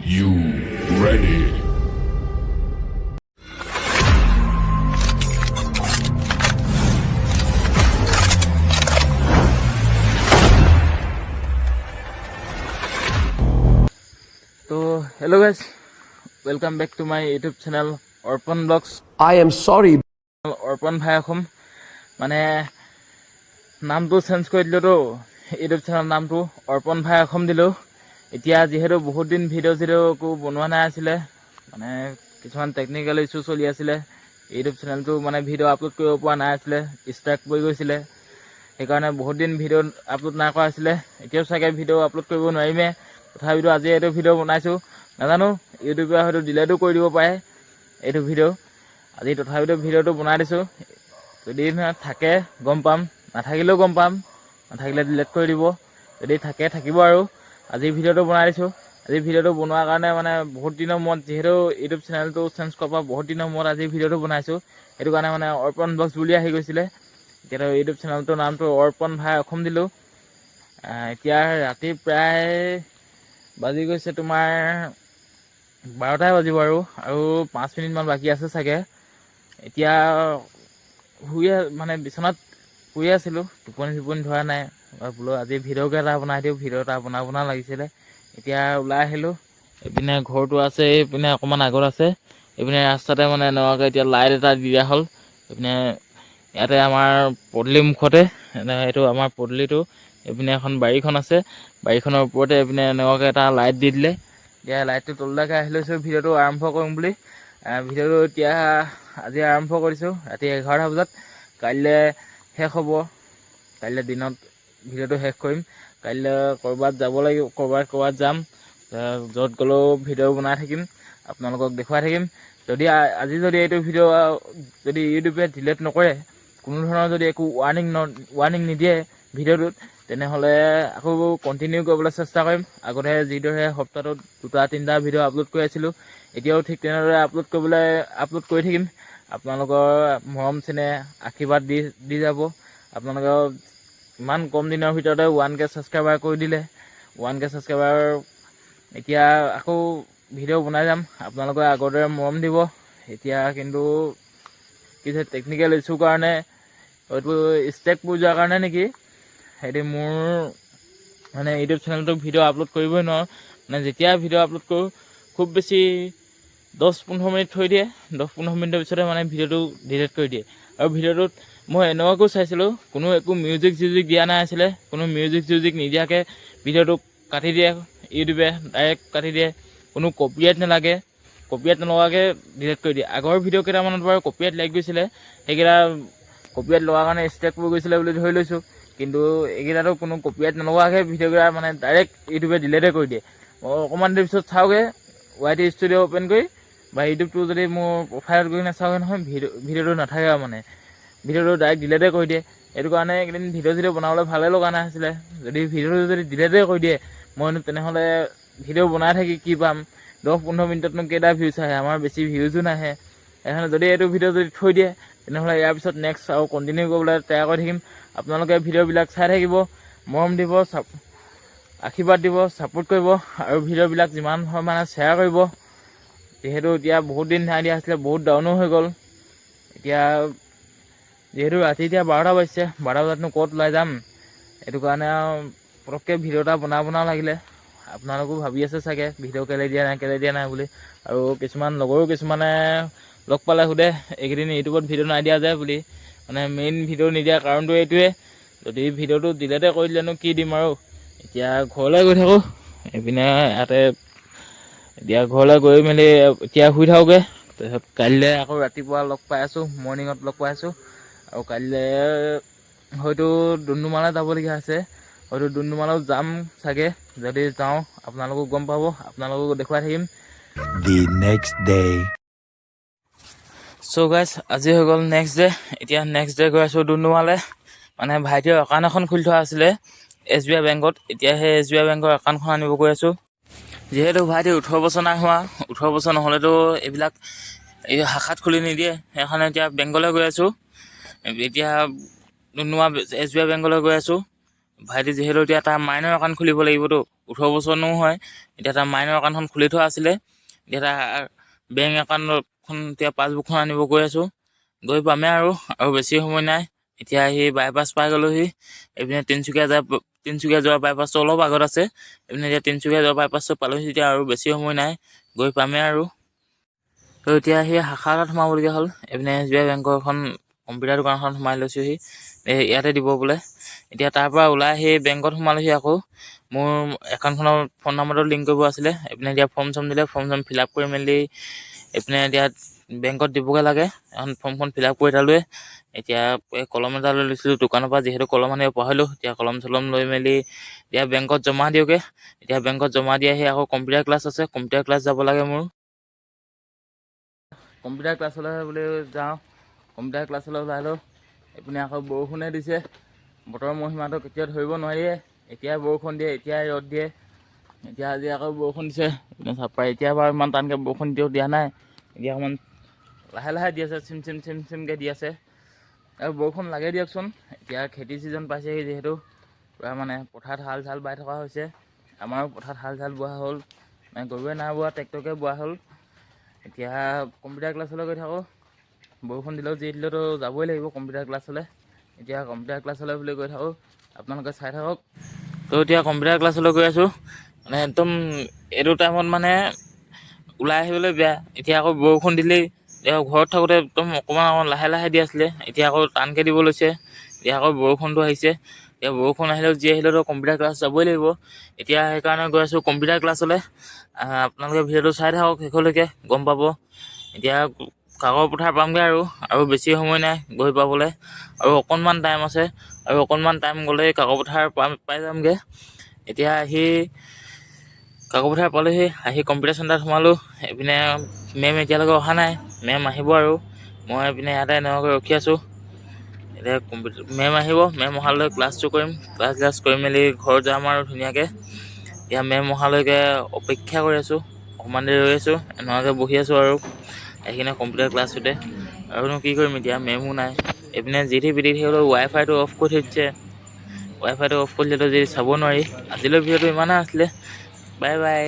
You ready? So hello guys, welcome back to my YouTube channel Orpon Vlogs. I am sorry. Orpon ভাই অসম মানে নামটো change কৰি দিলোঁ তো ইউটিউব চেনেল নামটো অৰ্পণ ভাই অসম দিলোঁ। এতিয়া যিহেতু বহুত দিন ভিডিঅ' একো বনোৱা নাই আছিলে, মানে কিছুমান টেকনিকেল ইছ্যু চলি আছিলে, ইউটিউব চেনেলটো মানে ভিডিঅ' আপলোড কৰিব পৰা নাই আছিলে, ষ্ট্ৰাইক পৰি গৈছিলে। সেইকাৰণে বহুত দিন ভিডিঅ' আপলোড নাই কৰা আছিলে। এতিয়াও চাগে ভিডিঅ' আপলোড কৰিব নোৱাৰিমে, তথাপিতো আজি এইটো ভিডিঅ' বনাইছোঁ। নাজানো ইউটিউবে হয়তো ডিলেটো কৰি দিব পাৰে এইটো ভিডিঅ'। আজি তথাপিতো ভিডিঅ'টো বনাই দিছোঁ। যদি থাকে গম পাম, নাথাকিলেও গম পাম, নাথাকিলে ডিলেট কৰি দিব, যদি থাকে থাকিব। আৰু আজি ভিডিঅ'টো বনাই দিছোঁ। আজি ভিডিঅ'টো বনোৱাৰ কাৰণে মানে বহুত দিনৰ মূৰত, যিহেতু ইউটিউব চেনেলটো চেঞ্জ কৰাৰ পৰা বহুত দিনৰ মূৰত আজি ভিডিঅ'টো বনাইছোঁ। সেইটো কাৰণে মানে অৰ্পণ ব্লগছ বুলি আহি গৈছিলে। এতিয়াতো ইউটিউব চেনেলটোৰ নামটো অৰ্পণ ভাই অসম দিলোঁ। এতিয়া ৰাতি প্ৰায় বাজি গৈছে তোমাৰ 12টাই বাজিব আৰু 5 মিনিটমান বাকী আছে চাগে। এতিয়া মানে বিচনাত শুই আছিলোঁ, টোপনি ধৰা নাই। বোলো আজি ভিডিঅ'কে এটা বনাই দিওঁ, ভিডিঅ' এটা বনাব লাগিছিলে। এতিয়া ওলাই আহিলোঁ। এইপিনে ঘৰটো আছে, এইপিনে অকণমান আগত আছে। এইপিনে ৰাস্তাতে মানে এনেকুৱাকৈ এতিয়া লাইট এটা দি দিয়া হ'ল। এইপিনে ইয়াতে আমাৰ পদূলি মুখতে, এইটো আমাৰ পদূলিটো, এইপিনে এখন বাৰীখন আছে, বাৰীখনৰ ওপৰতে এইপিনে এনেকুৱাকৈ এটা লাইট দি দিলে। এতিয়া লাইটটো তললৈকে আহি লৈছোঁ ভিডিঅ'টো আৰম্ভ কৰিম বুলি। ভিডিঅ'টো এতিয়া আজি আৰম্ভ কৰিছোঁ ৰাতি 11টা বজাত। কাইলৈ শেষ হ'ব, কাইলৈ দিনত ভিডিঅ'টো শেষ কৰিম। কাইলৈ ক'ৰবাত যাব লাগিব, ক'ৰবাত যাম। য'ত গ'লেও ভিডিঅ' বনাই থাকিম, আপোনালোকক দেখুৱাই থাকিম। যদি আজি এইটো ভিডিঅ' যদি ইউটিউবে ডিলেট নকৰে, কোনো ধৰণৰ যদি একো ৱাৰ্ণিং নিদিয়ে ভিডিঅ'টোত, তেনেহ'লে আকৌ কণ্টিনিউ কৰিবলৈ চেষ্টা কৰিম। আগতে যিদৰে সপ্তাহটোত 2-3টা ভিডিঅ' আপলোড কৰি আছিলোঁ, এতিয়াও ঠিক তেনেদৰে আপলোড কৰি থাকিম। আপোনালোকৰ মৰম চেনেহ আশীৰ্বাদ দি যাব। আপোনালোকৰ ইমান কম দিনৰ ভিতৰতে 1K ছাবস্ক্ৰাইবাৰ কৰি দিলে। 1K ছাবস্ক্ৰাইবাৰ এতিয়া আকৌ ভিডিঅ' বনাই যাম, আপোনালোকে আগৰ দৰে মৰম দিব। এতিয়া কিন্তু কিছু টেকনিকেল ইছ্যুৰ কাৰণে, হয়তো ষ্ট্ৰাইক পৰি যোৱাৰ কাৰণে নেকি, সেইটো মোৰ মানে ইউটিউব চেনেলটোক ভিডিঅ' আপলোড কৰিবই নোৱাৰোঁ। মানে যেতিয়া ভিডিঅ' আপলোড কৰোঁ, খুব বেছি 10-15 মিনিট থৈ দিয়ে, 10-15 মিনিটৰ পিছতে মানে ভিডিঅ'টো ডিলিট কৰি দিয়ে। আৰু ভিডিঅ'টোত মই এনেকুৱাকৈ চাইছিলোঁ, কোনো একো মিউজিক দিয়া নাই আছিলে। কোনো মিউজিক নিদিয়াকৈ ভিডিঅ'টো কাটি দিয়ে ইউটিউবে, ডাইৰেক্ট কাটি দিয়ে। কোনো কপিৰাইট নালাগে, কপিৰাইট নলগাকৈ ডিলিট কৰি দিয়ে। আগৰ ভিডিঅ' কেইটামানত বাৰু কপিৰাইট লাগি গৈছিলে, সেইকেইটা কপিৰাইট লগাৰ কাৰণে ষ্ট্ৰাইক পৰি গৈছিলে বুলি ধৰি লৈছোঁ। কিন্তু এইকেইটাতো কোনো কপিৰাইট নলগাকৈ ভিডিঅ'কেইটা মানে ডাইৰেক্ট ইউটিউবে ডিলিটে কৰি দিয়ে। অকণমান দেৰি পিছত চাওঁগৈ, YT ষ্টুডিঅ' অ'পেন কৰি বা ইউটিউবটো যদি মোৰ প্ৰফাইলত গৈ নাচাওঁগৈ নহয়, ভিডিঅ'টো নাথাকে আৰু মানে ভিডিঅ'টো ডাইৰেক্ট ডিলিটে কৰি দিয়ে। সেইটো কাৰণে এইকেইদিন ভিডিঅ' বনাবলৈ ভালেই লগা নাই আছিলে। যদি ভিডিঅ'টো যদি ডিলিটে কৰি দিয়ে, মইনো তেনেহ'লে ভিডিঅ' বনাই থাকি কি পাম? 10-15 মিনিটতনো কেইটা ভিউজ আহে? আমাৰ বেছি ভিউজো নাহে। সেইকাৰণে যদি এইটো ভিডিঅ' যদি থৈ দিয়ে, তেনেহ'লে ইয়াৰ পিছত নেক্সট আৰু কণ্টিনিউ কৰিবলৈ ট্ৰাই কৰি থাকিম। আপোনালোকে ভিডিঅ'বিলাক চাই থাকিব, মৰম দিব, আশীৰ্বাদ দিব, ছাপোৰ্ট কৰিব, আৰু ভিডিঅ'বিলাক যিমান হয় মানে শ্বেয়াৰ কৰিব। যিহেতু এতিয়া বহুত দিন নাই দিয়া আছিলে, বহুত ডাউনো হৈ গ'ল। এতিয়া যিহেতু ৰাতি এতিয়া 12টা বাজিছে, 12টা বজাতনো ক'ত ওলাই যাম? সেইটো কাৰণে আৰু পটককৈ ভিডিঅ' এটা বনাব লাগিলে। আপোনালোকো ভাবি আছে চাগে ভিডিঅ' কেলৈ দিয়া নাই বুলি। আৰু কিছুমানে লগ পালে সোধে, এইকেইদিন ইউটিউবত ভিডিঅ' নাই দিয়া যায় বুলি। মানে মেইন ভিডিঅ' নিদিয়াৰ কাৰণটো এইটোৱে। যদি ভিডিঅ'টো ডিলিটে কৰি দিলেনো কি দিম আৰু। এতিয়া ঘৰলৈ গৈ থাকোঁ, এইপিনে ইয়াতে এতিয়া ঘৰলৈ গৈ মেলি এতিয়া শুই থাকোঁগৈ। তাৰপিছত কাইলৈ আকৌ ৰাতিপুৱা মৰ্ণিঙত লগ পাই আছোঁ। আৰু কাইলৈ হয়তো ডুমডুমালৈ যাবলগীয়া আছে, হয়তো ডুমডুমালৈ যাম চাগে। যদি যাওঁ আপোনালোকক গম পাব, আপোনালোকক দেখুৱাই থাকিম। The next day. So' guys, আজি হৈ গ'ল নেক্সট ডে'। এতিয়া নেক্সট ডে' গৈ আছোঁ ডুমডুমালৈ। মানে ভাইটিৰ একাউণ্ট এখন খুলি থোৱা আছিলে SBI বেংকত। এতিয়া সেই SBI বেংকৰ একাউণ্টখন আনিব গৈ আছোঁ। যিহেতু ভাইটিৰ 18 বছৰ নাই হোৱা, 18 বছৰ নহ'লেতো এইবিলাক শাখাত খুলি নিদিয়ে। সেইকাৰণে এতিয়া বেংকলৈ গৈ আছোঁ। এতিয়া ডুমডুমা SBI বেংকলৈ গৈ আছোঁ। ভাইটি যিহেতু এতিয়া তাৰ মাইনৰ একাউণ্ট খুলিব লাগিবতো, 18 বছৰনো হয়। এতিয়া তাৰ মাইনৰ একাউণ্টখন খুলি থোৱা আছিলে। এতিয়া তাৰ বেংক একাউণ্টখন এতিয়া পাছবুকখন আনিব গৈ আছোঁ। গৈ পামেই আৰু বেছি সময় নাই। এতিয়া আহি বাইপাছ পাই গ'লোহি। এইপিনে তিনিচুকীয়া যোৱা বাইপাছটো অলপ আগত আছে। এইপিনে এতিয়া তিনিচুকীয়া যোৱা বাইপাছটো পালোহি। এতিয়া আৰু বেছি সময় নাই, গৈ পামেই আৰু। তো এতিয়া সেই শাখা এটাত সোমাবলগীয়া হ'ল। এইপিনে SBI বেংকৰ এখন কম্পিউটাৰ দোকানখন সোমাই লৈছোঁহি। ইয়াতে দিব বোলে। এতিয়া তাৰ পৰা ওলাই সেই বেংকত সোমালোহি আকৌ। মোৰ একাউণ্টখনৰ ফোন নম্বৰটো লিংক কৰিব আছিলে। এইপিনে এতিয়া ফৰ্ম দিলে, ফৰ্ম ফিল আপ কৰি মেলি এইপিনে এতিয়া বেংকত দিবগৈ লাগে। এখন ফৰ্মখন ফিল আপ কৰি এটালৈ এতিয়া কলম এটা লৈ লৈছিলোঁ দোকানৰ পৰা, যিহেতু কলম আনিব পাহৰিলোঁ। এতিয়া কলম চলম লৈ মেলি এতিয়া বেংকত জমা দিওঁগৈ। এতিয়া বেংকত জমা দি আহি আকৌ কম্পিউটাৰ ক্লাছ আছে, কম্পিউটাৰ ক্লাছ যাব লাগে মোৰ। কম্পিউটাৰ ক্লাছলৈ বুলি যাওঁ। কম্পিউটাৰ ক্লাছলৈ ওলাই লওঁ। এইপিনে আকৌ বৰষুণে দিছে। বতৰৰ মহিমাটো কেতিয়াও ধৰিব নোৱাৰিয়ে। এতিয়াই বৰষুণ দিয়ে, এতিয়াই ৰ'দ দিয়ে। এতিয়া আজি আকৌ বৰষুণ দিছে। এতিয়া বাৰু ইমান টানকৈ বৰষুণ দিয়া নাই। এতিয়া অকণমান লাহে লাহে দি আছে, চিমকৈ দি আছে। আৰু বৰষুণ লাগে দিয়কচোন। এতিয়া খেতি ছিজন পাইছেহি যিহেতু, পূৰা মানে পথাৰত হাল চাল বাই থকা হৈছে। আমাৰো পথাৰত হাল চাল বোৱা হ'ল, মানে গৰুৱে নাই বোৱা, ট্ৰেক্টৰকে বোৱা হ'ল। এতিয়া কম্পিউটাৰ ক্লাছলৈ গৈ থাকোঁ। বৰষুণ দিলেও যি দিলেওতো যাবই লাগিব কম্পিউটাৰ ক্লাছলৈ। এতিয়া কম্পিউটাৰ ক্লাছলৈ বুলি গৈ থাকোঁ, আপোনালোকে চাই থাকক। তো এতিয়া কম্পিউটাৰ ক্লাছলৈ গৈ আছোঁ। মানে একদম এইটো টাইমত মানে ওলাই আহিবলৈ বেয়া। এতিয়া আকৌ বৰষুণ দিলেই, এতিয়া ঘৰত থাকোঁতে একদম অকণমান লাহে লাহে দি আছিলে। এতিয়া আকৌ টানকৈ দিব লৈছে। এতিয়া আকৌ বৰষুণটো আহিছে। এতিয়া বৰষুণ আহিলেও যি আহিলেও কম্পিউটাৰ ক্লাছ যাবই লাগিব। এতিয়া সেইকাৰণে গৈ আছোঁ কম্পিউটাৰ ক্লাছলৈ। আপোনালোকে ভিডিঅ'টো চাই থাকক শেষলৈকে, গম পাব। এতিয়া কাকো পথাৰ পামগৈ আৰু বেছি সময় নাই গৈ পাবলৈ। আৰু অকণমান টাইম আছে, আৰু অকণমান টাইম গ'লেই কাকো পথাৰ পাই যামগৈ। এতিয়া আহি কাকো পথাৰ পালোঁহি, আহি কম্পিউটাৰ চেণ্টাৰত সোমালোঁ। এইপিনে মেম এতিয়ালৈকে অহা নাই, মেম আহিব আৰু। মই এইপিনে ইয়াতে এনেকুৱাকৈ ৰখি আছোঁ। এতিয়া মেম আহিব, মেম অহালৈ ক্লাছটো কৰিম। ক্লাছ কৰি মেলি ঘৰত যাম আৰু ধুনীয়াকৈ। এতিয়া মেম অহালৈকে অপেক্ষা কৰি আছোঁ। অকণমান দেৰি ৰৈ আছোঁ, এনেকুৱাকৈ বহি আছোঁ আৰু এইখিনি কম্পিউটাৰ ক্লাছটোতে। আৰুনো কি কৰিম এতিয়া, মেমো নাই। এইপিনে যিটি হ'লেও ৱাইফাইটো অফ কৰি থৈ দিছে। ৱাইফাইটো অফ কৰিলেতো যি চাব নোৱাৰি। আজিলৈ ভিডিঅ'টো ইমানে আছিলে। Bye bye.